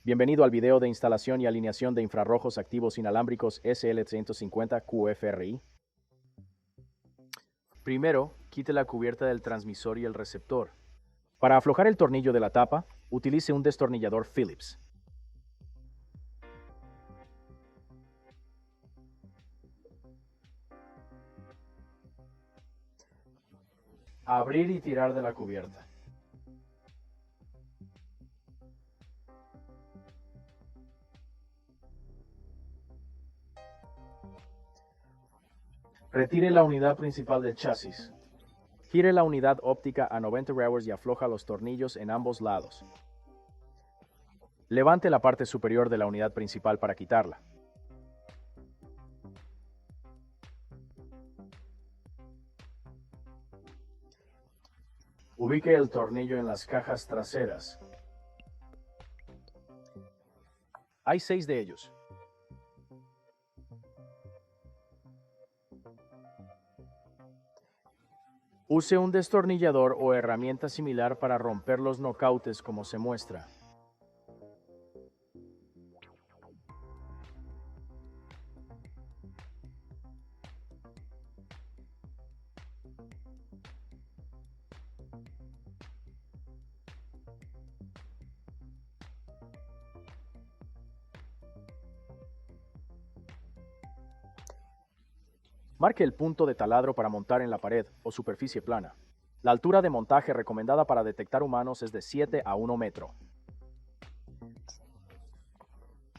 Bienvenido al video de instalación y alineación de infrarrojos activos inalámbricos SL350 QFRI. Primero, quite la cubierta del transmisor y el receptor. Para aflojar el tornillo de la tapa, utilice un destornillador Phillips. Abrir y tirar de la cubierta. Retire la unidad principal del chasis. Gire la unidad óptica a 90 grados y afloja los tornillos en ambos lados. Levante la parte superior de la unidad principal para quitarla. Ubique el tornillo en las cajas traseras. Hay 6 de ellos. Use un destornillador o herramienta similar para romper los knockouts como se muestra. Marque el punto de taladro para montar en la pared o superficie plana. La altura de montaje recomendada para detectar humanos es de 7 a 1 metro.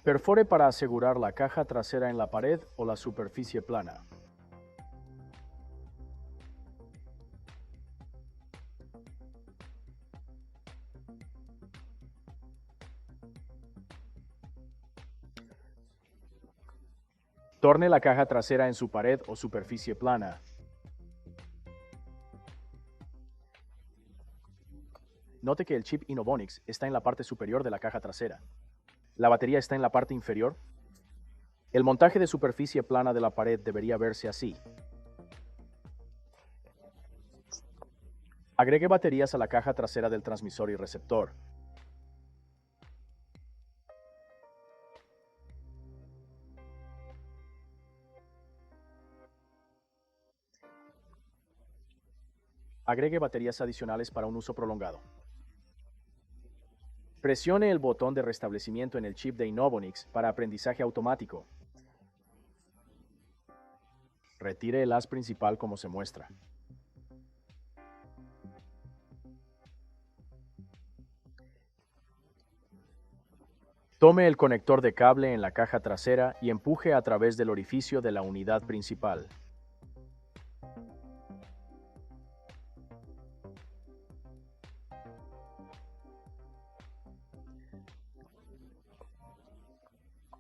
Perfore para asegurar la caja trasera en la pared o la superficie plana. Torne la caja trasera en su pared o superficie plana. Note que el chip Inovonics está en la parte superior de la caja trasera. La batería está en la parte inferior. El montaje de superficie plana de la pared debería verse así. Agregue baterías a la caja trasera del transmisor y receptor. Agregue baterías adicionales para un uso prolongado. Presione el botón de restablecimiento en el chip de Inovonics para aprendizaje automático. Retire el haz principal como se muestra. Tome el conector de cable en la caja trasera y empuje a través del orificio de la unidad principal.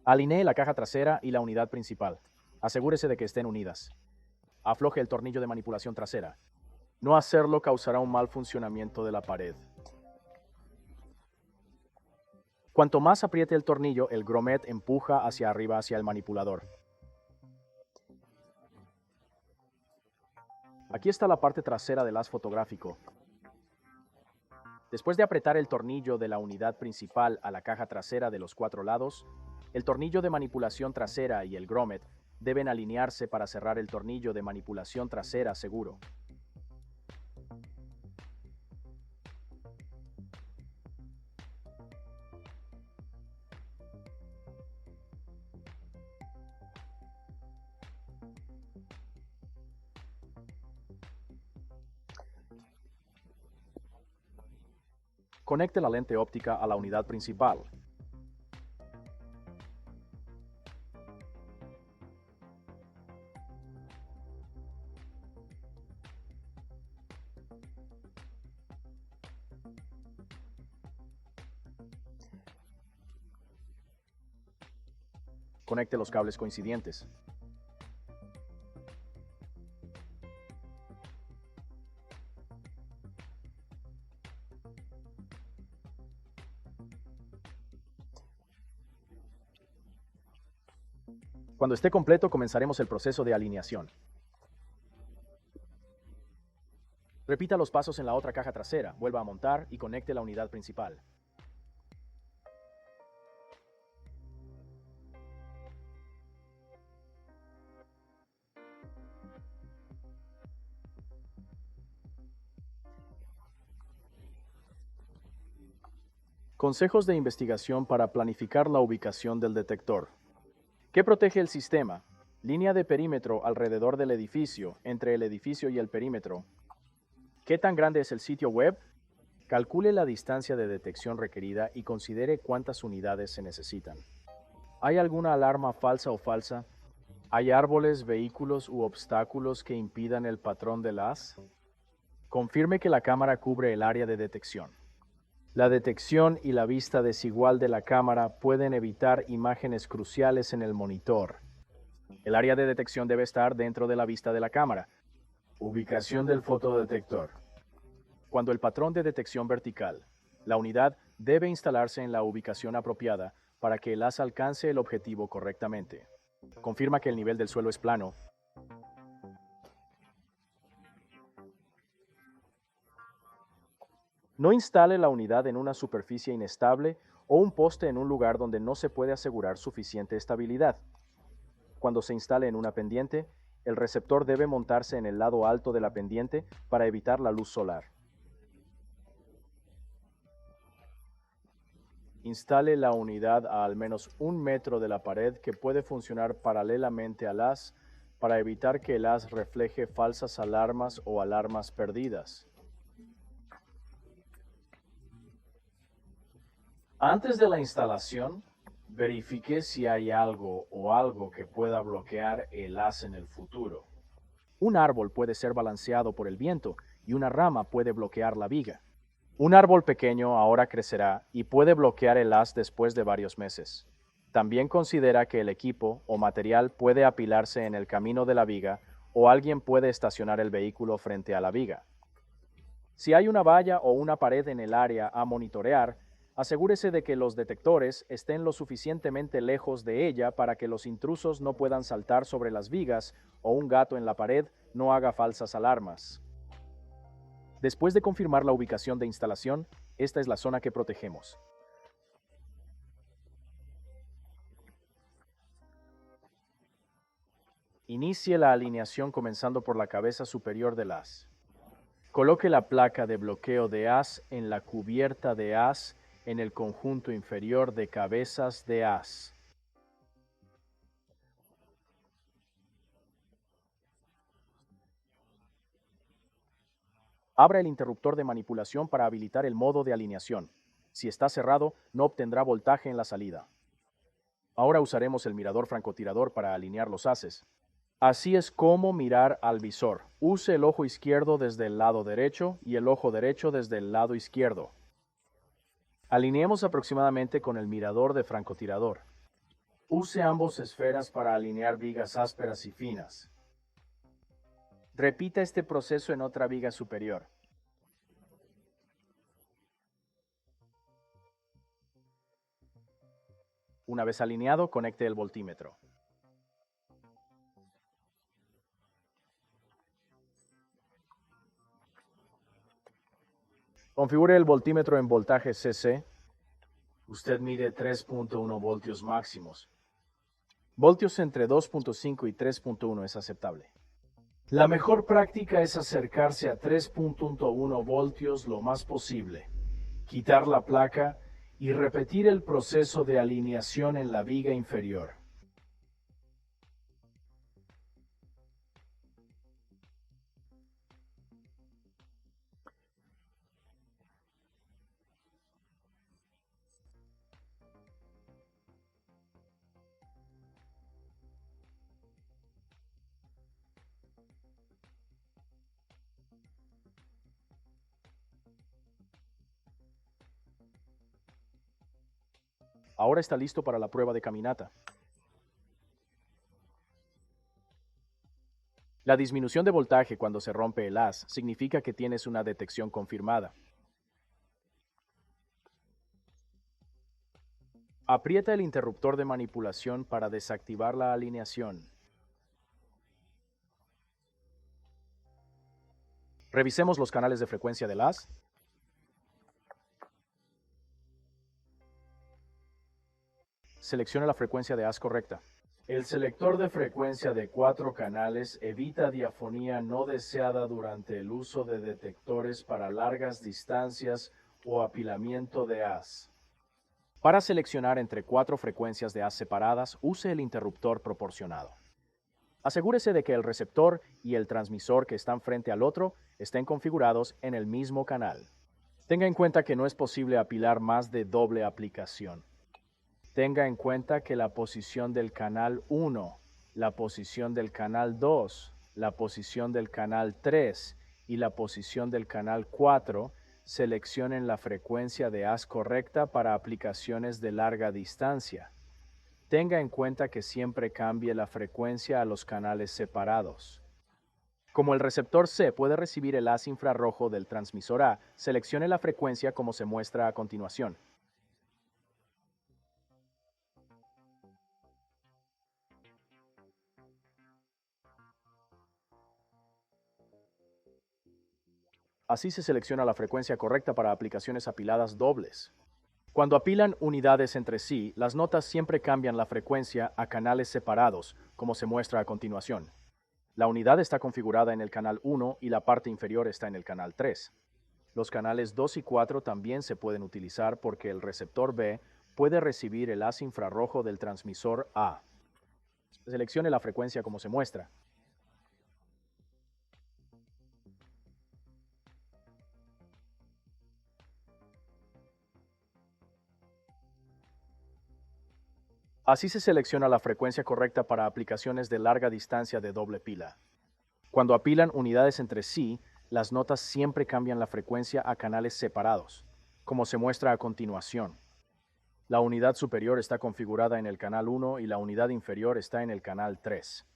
Alinee la caja trasera y la unidad principal. Asegúrese de que estén unidas. Afloje el tornillo de manipulación trasera. No hacerlo causará un mal funcionamiento de la pared. Cuanto más apriete el tornillo, el grommet empuja hacia arriba hacia el manipulador. Aquí está la parte trasera del haz fotográfico. Después de apretar el tornillo de la unidad principal a la caja trasera de los 4 lados, el tornillo de manipulación trasera y el grommet deben alinearse para cerrar el tornillo de manipulación trasera seguro. Conecte la lente óptica a la unidad principal. Conecte los cables coincidentes. Cuando esté completo, comenzaremos el proceso de alineación. Repita los pasos en la otra caja trasera, vuelva a montar y conecte la unidad principal. Consejos de investigación para planificar la ubicación del detector. ¿Qué protege el sistema? Línea de perímetro alrededor del edificio, entre el edificio y el perímetro. ¿Qué tan grande es el sitio web? Calcule la distancia de detección requerida y considere cuántas unidades se necesitan. ¿Hay alguna alarma falsa o falsa? ¿Hay árboles, vehículos u obstáculos que impidan el patrón del haz? Confirme que la cámara cubre el área de detección. La detección y la vista desigual de la cámara pueden evitar imágenes cruciales en el monitor. El área de detección debe estar dentro de la vista de la cámara. Ubicación del fotodetector. Cuando el patrón de detección vertical, la unidad debe instalarse en la ubicación apropiada para que el haz alcance el objetivo correctamente. Confirma que el nivel del suelo es plano. No instale la unidad en una superficie inestable o un poste en un lugar donde no se puede asegurar suficiente estabilidad. Cuando se instale en una pendiente, el receptor debe montarse en el lado alto de la pendiente para evitar la luz solar. Instale la unidad a al menos 1 metro de la pared que puede funcionar paralelamente al haz para evitar que el haz refleje falsas alarmas o alarmas perdidas. Antes de la instalación, verifique si hay algo que pueda bloquear el haz en el futuro. Un árbol puede ser balanceado por el viento y una rama puede bloquear la viga. Un árbol pequeño ahora crecerá y puede bloquear el haz después de varios meses. También considera que el equipo o material puede apilarse en el camino de la viga o alguien puede estacionar el vehículo frente a la viga. Si hay una valla o una pared en el área a monitorear, asegúrese de que los detectores estén lo suficientemente lejos de ella para que los intrusos no puedan saltar sobre las vigas o un gato en la pared no haga falsas alarmas. Después de confirmar la ubicación de instalación, esta es la zona que protegemos. Inicie la alineación comenzando por la cabeza superior del haz. Coloque la placa de bloqueo de haz en la cubierta de haz en el conjunto inferior de cabezas de haz. Abra el interruptor de manipulación para habilitar el modo de alineación. Si está cerrado, no obtendrá voltaje en la salida. Ahora usaremos el mirador francotirador para alinear los haces. Así es como mirar al visor. Use el ojo izquierdo desde el lado derecho y el ojo derecho desde el lado izquierdo. Alineemos aproximadamente con el mirador de francotirador. Use ambos esferas para alinear vigas ásperas y finas. Repita este proceso en otra viga superior. Una vez alineado, conecte el voltímetro. Configure el voltímetro en voltaje CC. Usted mide 3.1 voltios máximos. Voltios entre 2.5 y 3.1 es aceptable. La mejor práctica es acercarse a 3.1 voltios lo más posible, quitar la placa y repetir el proceso de alineación en la viga inferior. Ahora está listo para la prueba de caminata. La disminución de voltaje cuando se rompe el haz significa que tienes una detección confirmada. Aprieta el interruptor de manipulación para desactivar la alineación. Revisemos los canales de frecuencia del haz. Seleccione la frecuencia de haz correcta. El selector de frecuencia de 4 canales evita diafonía no deseada durante el uso de detectores para largas distancias o apilamiento de haz. Para seleccionar entre 4 frecuencias de haz separadas, use el interruptor proporcionado. Asegúrese de que el receptor y el transmisor que están frente al otro estén configurados en el mismo canal. Tenga en cuenta que no es posible apilar más de doble aplicación. Tenga en cuenta que la posición del canal 1, la posición del canal 2, la posición del canal 3 y la posición del canal 4 seleccionen la frecuencia de haz correcta para aplicaciones de larga distancia. Tenga en cuenta que siempre cambie la frecuencia a los canales separados. Como el receptor C puede recibir el haz infrarrojo del transmisor A, seleccione la frecuencia como se muestra a continuación. Así se selecciona la frecuencia correcta para aplicaciones apiladas dobles. Cuando apilan unidades entre sí, las notas siempre cambian la frecuencia a canales separados, como se muestra a continuación. La unidad está configurada en el canal 1 y la parte inferior está en el canal 3. Los canales 2 y 4 también se pueden utilizar porque el receptor B puede recibir el haz infrarrojo del transmisor A. Seleccione la frecuencia como se muestra. Así se selecciona la frecuencia correcta para aplicaciones de larga distancia de doble pila. Cuando apilan unidades entre sí, las notas siempre cambian la frecuencia a canales separados, como se muestra a continuación. La unidad superior está configurada en el canal 1 y la unidad inferior está en el canal 3.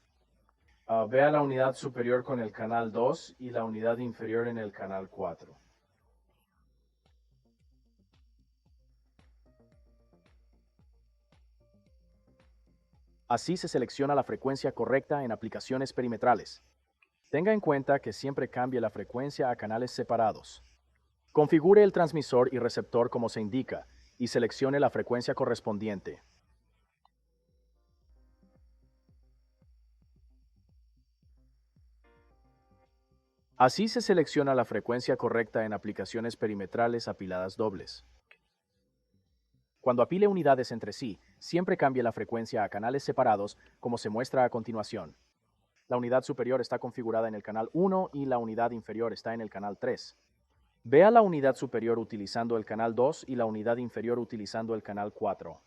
Vea la unidad superior con el canal 2 y la unidad inferior en el canal 4. Así se selecciona la frecuencia correcta en aplicaciones perimetrales. Tenga en cuenta que siempre cambie la frecuencia a canales separados. Configure el transmisor y receptor como se indica y seleccione la frecuencia correspondiente. Así se selecciona la frecuencia correcta en aplicaciones perimetrales apiladas dobles. Cuando apile unidades entre sí, siempre cambie la frecuencia a canales separados, como se muestra a continuación. La unidad superior está configurada en el canal 1 y la unidad inferior está en el canal 3. Vea la unidad superior utilizando el canal 2 y la unidad inferior utilizando el canal 4.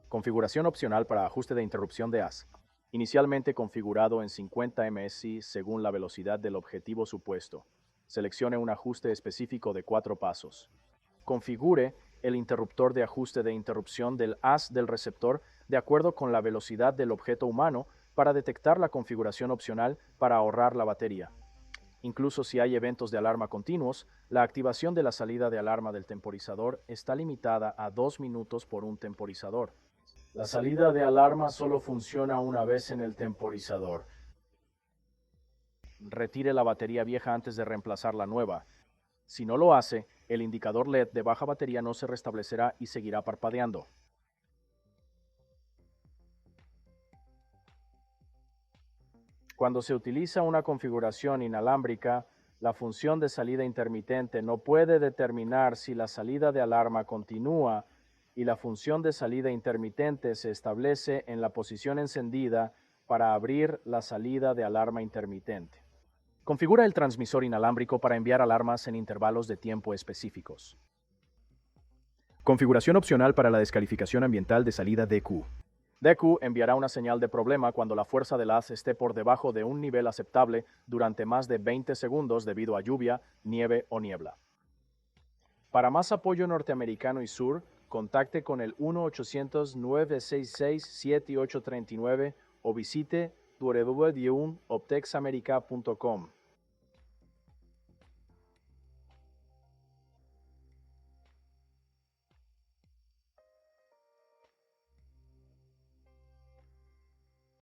Configuración opcional para ajuste de interrupción de haz. Inicialmente configurado en 50 ms según la velocidad del objetivo supuesto. Seleccione un ajuste específico de 4 pasos. Configure el interruptor de ajuste de interrupción del haz del receptor de acuerdo con la velocidad del objeto humano para detectar la configuración opcional para ahorrar la batería. Incluso si hay eventos de alarma continuos, la activación de la salida de alarma del temporizador está limitada a 2 minutos por un temporizador. La salida de alarma solo funciona una vez en el temporizador. Retire la batería vieja antes de reemplazar la nueva. Si no lo hace, el indicador LED de baja batería no se restablecerá y seguirá parpadeando. Cuando se utiliza una configuración inalámbrica, la función de salida intermitente no puede determinar si la salida de alarma continúa y la función de salida intermitente se establece en la posición encendida para abrir la salida de alarma intermitente. Configura el transmisor inalámbrico para enviar alarmas en intervalos de tiempo específicos. Configuración opcional para la descalificación ambiental de salida DQ. DQ enviará una señal de problema cuando la fuerza del haz esté por debajo de un nivel aceptable durante más de 20 segundos debido a lluvia, nieve o niebla. Para más apoyo norteamericano y sur, contacte con el 1-800-966-7839 o visite www.optexamerica.com.